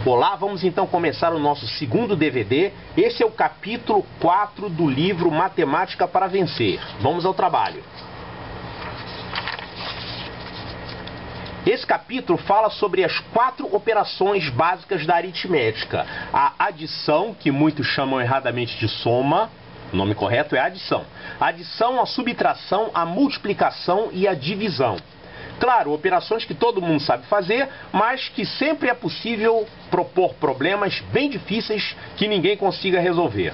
Olá, vamos então começar o nosso segundo DVD. Esse é o capítulo 4 do livro Matemática para Vencer. Vamos ao trabalho. Esse capítulo fala sobre as 4 operações básicas da aritmética. A adição, que muitos chamam erradamente de soma. O nome correto é adição. A adição, a subtração, a multiplicação e a divisão. Claro, operações que todo mundo sabe fazer, mas que sempre é possível propor problemas bem difíceis que ninguém consiga resolver.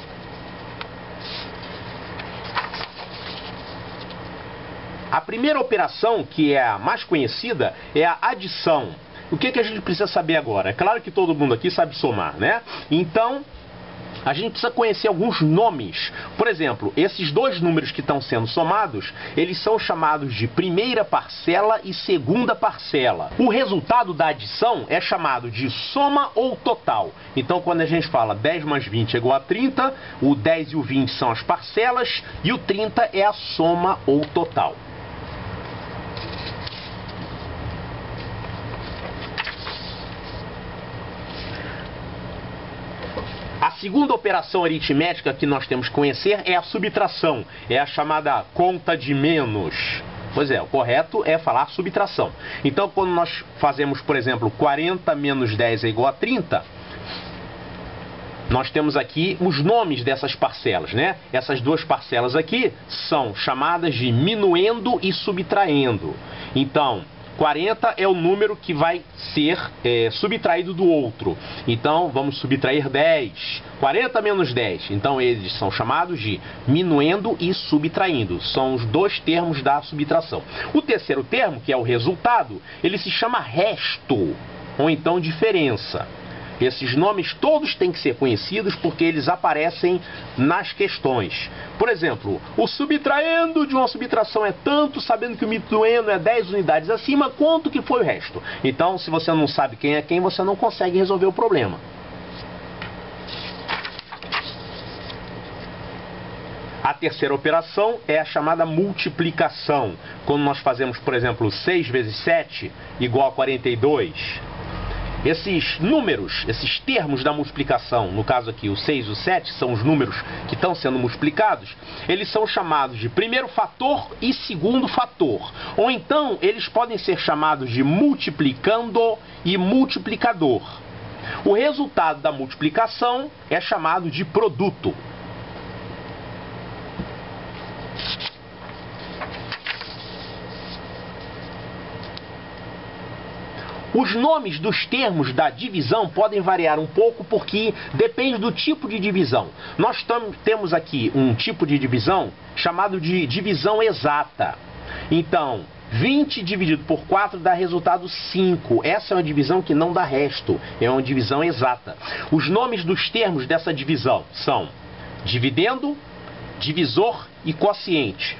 A primeira operação, que é a mais conhecida, é a adição. O que a gente precisa saber agora? É claro que todo mundo aqui sabe somar, né? Então, a gente precisa conhecer alguns nomes. Por exemplo, esses dois números que estão sendo somados, eles são chamados de primeira parcela e segunda parcela. O resultado da adição é chamado de soma ou total. Então, quando a gente fala 10 mais 20 é igual a 30, o 10 e o 20 são as parcelas e o 30 é a soma ou total. A segunda operação aritmética que nós temos que conhecer é a subtração, é a chamada conta de menos. Pois é, o correto é falar subtração. Então, quando nós fazemos, por exemplo, 40 menos 10 é igual a 30, nós temos aqui os nomes dessas parcelas, né? Essas duas parcelas aqui são chamadas de minuendo e subtraindo. Então, 40 é o número que vai ser subtraído do outro. Então, vamos subtrair 10. 40 menos 10. Então, eles são chamados de minuendo e subtraindo. São os dois termos da subtração. O terceiro termo, que é o resultado, ele se chama resto, ou então diferença. Esses nomes todos têm que ser conhecidos porque eles aparecem nas questões. Por exemplo, o subtraendo de uma subtração é tanto, sabendo que o minuendo é 10 unidades acima, quanto que foi o resto. Então, se você não sabe quem é quem, você não consegue resolver o problema. A terceira operação é a chamada multiplicação. Quando nós fazemos, por exemplo, 6 vezes 7 igual a 42... Esses números, esses termos da multiplicação, no caso aqui o 6 e o 7, são os números que estão sendo multiplicados, eles são chamados de primeiro fator e segundo fator. Ou então, eles podem ser chamados de multiplicando e multiplicador. O resultado da multiplicação é chamado de produto. Os nomes dos termos da divisão podem variar um pouco porque depende do tipo de divisão. Nós temos aqui um tipo de divisão chamado de divisão exata. Então, 20 dividido por 4 dá resultado 5. Essa é uma divisão que não dá resto, é uma divisão exata. Os nomes dos termos dessa divisão são dividendo, divisor e quociente.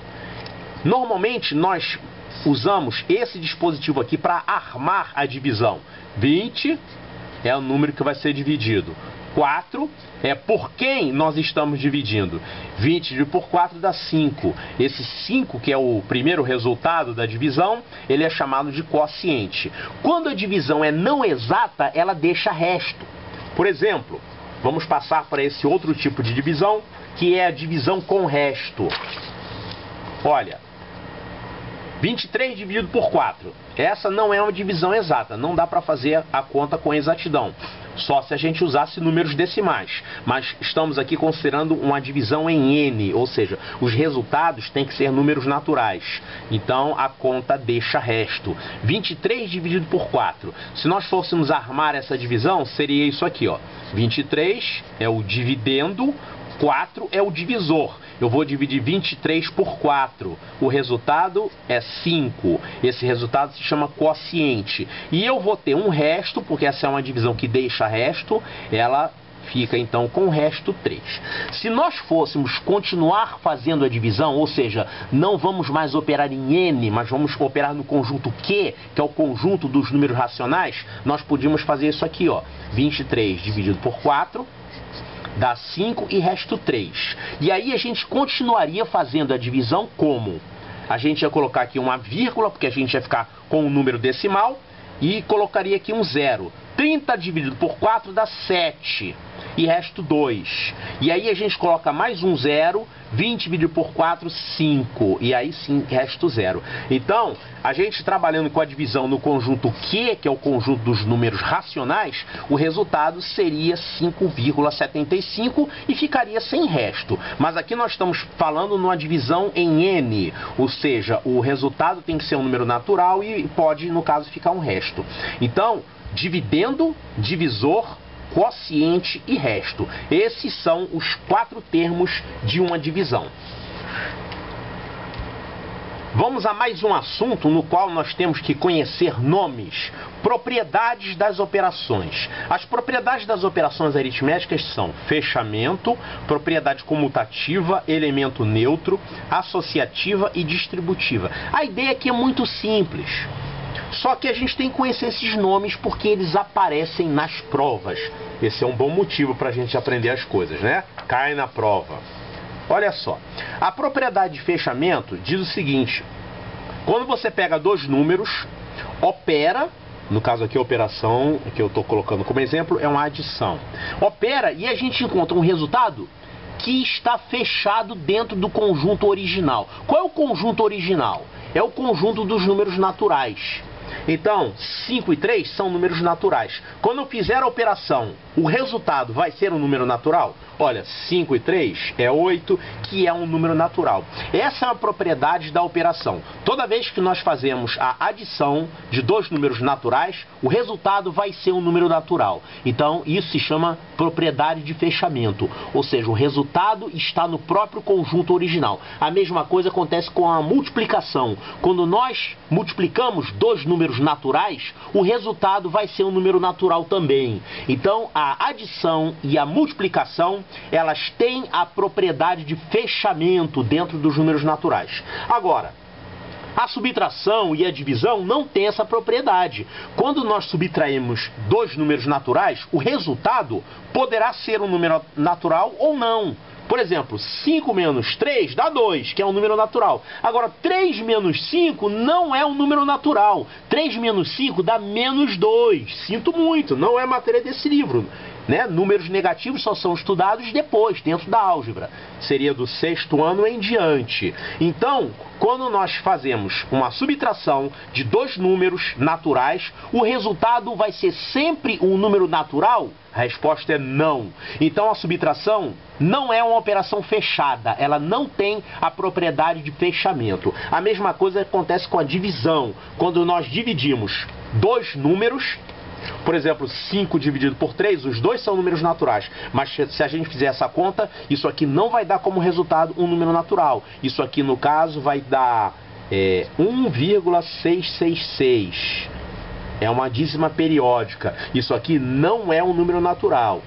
Normalmente, nós usamos esse dispositivo aqui para armar a divisão. 20 é o número que vai ser dividido. 4 é por quem nós estamos dividindo. 20 dividido por 4 dá 5. Esse 5, que é o primeiro resultado da divisão, ele é chamado de quociente. Quando a divisão é não exata, ela deixa resto. Por exemplo, vamos passar para esse outro tipo de divisão, que é a divisão com resto. Olha, 23 dividido por 4. Essa não é uma divisão exata, não dá para fazer a conta com exatidão, só se a gente usasse números decimais. Mas estamos aqui considerando uma divisão em N, ou seja, os resultados têm que ser números naturais. Então a conta deixa resto. 23 dividido por 4. Se nós fôssemos armar essa divisão, seria isso aqui, ó. 23 é o dividendo, 4 é o divisor. Eu vou dividir 23 por 4. O resultado é 5. Esse resultado se chama quociente. E eu vou ter um resto, porque essa é uma divisão que deixa resto. Ela fica então com o resto 3. Se nós fôssemos continuar fazendo a divisão, ou seja, não vamos mais operar em N, mas vamos operar no conjunto Q, que é o conjunto dos números racionais, nós podíamos fazer isso aqui, ó. 23 dividido por 4 dá 5 e resto 3. E aí a gente continuaria fazendo a divisão como? A gente ia colocar aqui uma vírgula, porque a gente ia ficar com um número decimal. e colocaria aqui um 0. 30 dividido por 4 dá 7 e resto 2. E aí a gente coloca mais um 0, 20 dividido por 4, 5. E aí sim, resto 0. Então, a gente trabalhando com a divisão no conjunto Q, que é o conjunto dos números racionais, o resultado seria 5,75 e ficaria sem resto. Mas aqui nós estamos falando numa divisão em N, ou seja, o resultado tem que ser um número natural e pode, no caso, ficar um resto. Então, dividendo, divisor, quociente e resto. Esses são os 4 termos de uma divisão. Vamos a mais um assunto no qual nós temos que conhecer nomes, propriedades das operações. As propriedades das operações aritméticas são fechamento, propriedade comutativa, elemento neutro, associativa e distributiva. A ideia aqui é muito simples. Só que a gente tem que conhecer esses nomes porque eles aparecem nas provas. Esse é um bom motivo para a gente aprender as coisas, né? Cai na prova. Olha só, a propriedade de fechamento diz o seguinte: quando você pega dois números, opera, no caso aqui a operação que eu estou colocando como exemplo é uma adição, opera e a gente encontra um resultado que está fechado dentro do conjunto original. Qual é o conjunto original? É o conjunto dos números naturais. Então, 5 e 3 são números naturais. Quando eu fizer a operação, o resultado vai ser um número natural? Olha, 5 e 3 é 8, que é um número natural. Essa é a propriedade da operação. Toda vez que nós fazemos a adição de dois números naturais, o resultado vai ser um número natural. Então, isso se chama propriedade de fechamento. Ou seja, o resultado está no próprio conjunto original. A mesma coisa acontece com a multiplicação. Quando nós multiplicamos dois números naturais, o resultado vai ser um número natural também. Então, a adição e a multiplicação, elas têm a propriedade de fechamento dentro dos números naturais. Agora, a subtração e a divisão não têm essa propriedade. Quando nós subtraímos dois números naturais, o resultado poderá ser um número natural ou não. Por exemplo, 5 menos 3 dá 2, que é um número natural. Agora, 3 menos 5 não é um número natural. 3 menos 5 dá menos 2. Sinto muito, não é matéria desse livro. Né? Números negativos só são estudados depois, dentro da álgebra. Seria do 6º ano em diante. Então, quando nós fazemos uma subtração de dois números naturais, o resultado vai ser sempre um número natural? A resposta é não. Então, a subtração não é uma operação fechada. Ela não tem a propriedade de fechamento. A mesma coisa acontece com a divisão. Quando nós dividimos dois números, por exemplo, 5 dividido por 3, os dois são números naturais. Mas se a gente fizer essa conta, isso aqui não vai dar como resultado um número natural. Isso aqui, no caso, vai dar 1,666. É uma dízima periódica. Isso aqui não é um número natural.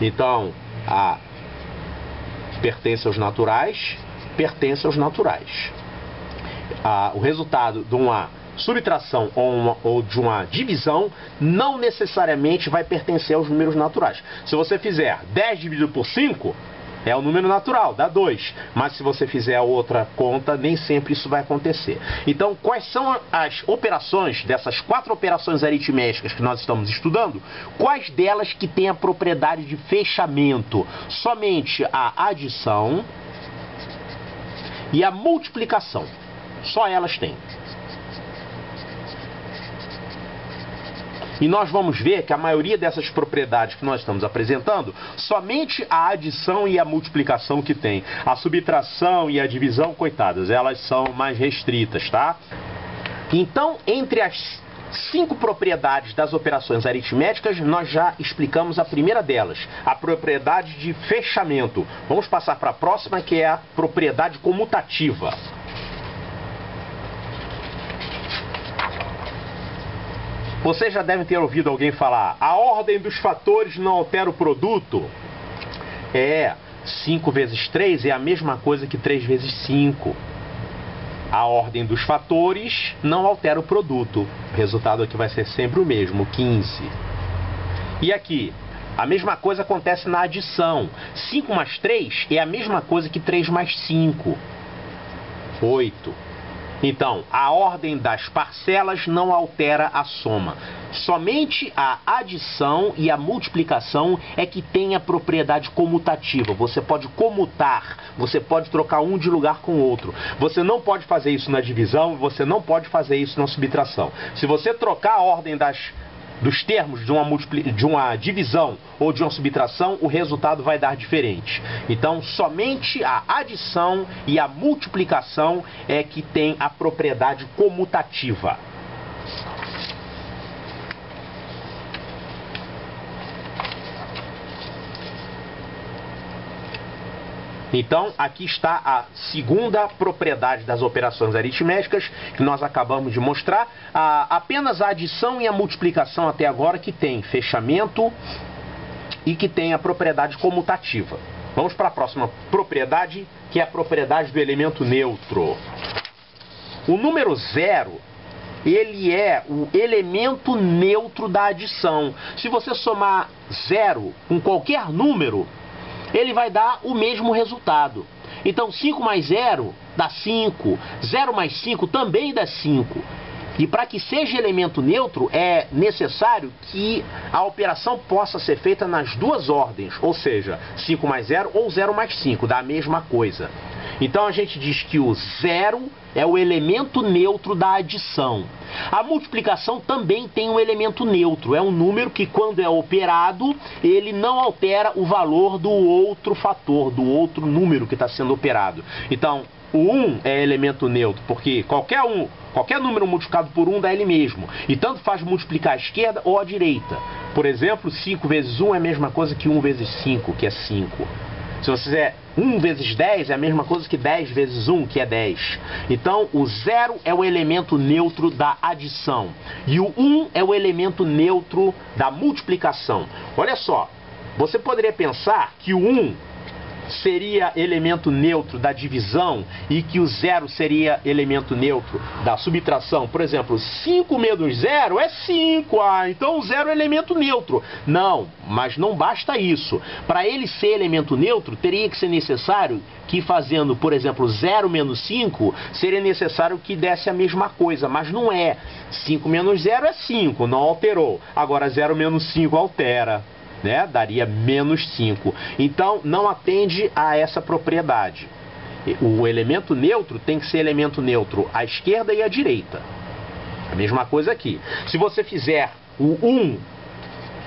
Então, pertence aos naturais, pertence aos naturais. O resultado de uma subtração ou de uma divisão não necessariamente vai pertencer aos números naturais. Se você fizer 10 dividido por 5, é um número natural, dá 2. Mas se você fizer a outra conta, nem sempre isso vai acontecer. Então, quais são as operações, dessas 4 operações aritméticas que nós estamos estudando, quais delas que têm a propriedade de fechamento? Somente a adição e a multiplicação. Só elas têm. E nós vamos ver que a maioria dessas propriedades que nós estamos apresentando, somente a adição e a multiplicação que tem. A subtração e a divisão, coitadas, elas são mais restritas, tá? Então, entre as 5 propriedades das operações aritméticas, nós já explicamos a primeira delas, a propriedade de fechamento. Vamos passar para a próxima, que é a propriedade comutativa. Vocês já devem ter ouvido alguém falar: a ordem dos fatores não altera o produto. 5 vezes 3 é a mesma coisa que 3 vezes 5. A ordem dos fatores não altera o produto. O resultado aqui vai ser sempre o mesmo, 15. E aqui, a mesma coisa acontece na adição. 5 mais 3 é a mesma coisa que 3 mais 5. 8. Então, a ordem das parcelas não altera a soma. Somente a adição e a multiplicação é que tem a propriedade comutativa. Você pode comutar, você pode trocar um de lugar com o outro. Você não pode fazer isso na divisão, você não pode fazer isso na subtração. Se você trocar a ordem dos termos de uma divisão ou de uma subtração, o resultado vai dar diferente. Então, somente a adição e a multiplicação é que tem a propriedade comutativa. Então, aqui está a segunda propriedade das operações aritméticas que nós acabamos de mostrar. Apenas a adição e a multiplicação até agora que tem fechamento e que tem a propriedade comutativa. Vamos para a próxima propriedade, que é a propriedade do elemento neutro. O número 0, ele é o elemento neutro da adição. Se você somar 0 com qualquer número, ele vai dar o mesmo resultado. Então 5 mais 0 dá 5, 0 mais 5 também dá 5. E para que seja elemento neutro é necessário que a operação possa ser feita nas duas ordens, ou seja, 5 mais 0 ou 0 mais 5, dá a mesma coisa. Então a gente diz que o 0 é o elemento neutro da adição. A multiplicação também tem um elemento neutro, é um número que quando é operado, ele não altera o valor do outro fator, do outro número que está sendo operado. Então, o 1 é elemento neutro, porque qualquer número multiplicado por 1 dá ele mesmo. E tanto faz multiplicar a esquerda ou a direita. Por exemplo, 5 vezes 1 é a mesma coisa que 1 vezes 5, que é 5. Se você fizer 1 vezes 10 é a mesma coisa que 10 vezes 1, que é 10. Então, o 0 é o elemento neutro da adição. E o 1 é o elemento neutro da multiplicação. Olha só, você poderia pensar que o 1 seria elemento neutro da divisão e que o 0 seria elemento neutro da subtração. Por exemplo, 5 menos 0 é 5. Então o 0 é elemento neutro. Não, mas não basta isso. Para ele ser elemento neutro, teria que ser necessário que fazendo, por exemplo, 0 menos 5, seria necessário que desse a mesma coisa, mas não é. 5 menos 0 é 5, não alterou. Agora 0 menos 5 altera. Daria menos 5. Então, não atende a essa propriedade. O elemento neutro tem que ser elemento neutro à esquerda e à direita. A mesma coisa aqui. Se você fizer o 1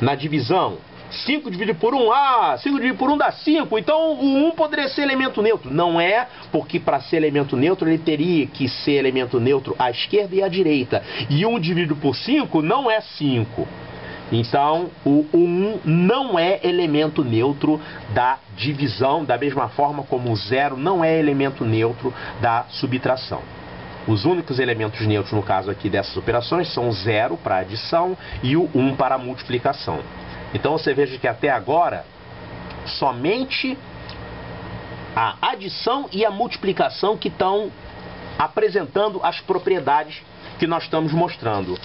na divisão, 5 dividido por 1, 5 dividido por 1 dá 5, então o 1 poderia ser elemento neutro. Não é, porque para ser elemento neutro ele teria que ser elemento neutro à esquerda e à direita. E 1 dividido por 5 não é 5. Então, o 1 não é elemento neutro da divisão, da mesma forma como o 0 não é elemento neutro da subtração. Os únicos elementos neutros, no caso aqui dessas operações, são o 0 para a adição e o 1 para a multiplicação. Então, você veja que até agora, somente a adição e a multiplicação que estão apresentando as propriedades que nós estamos mostrando.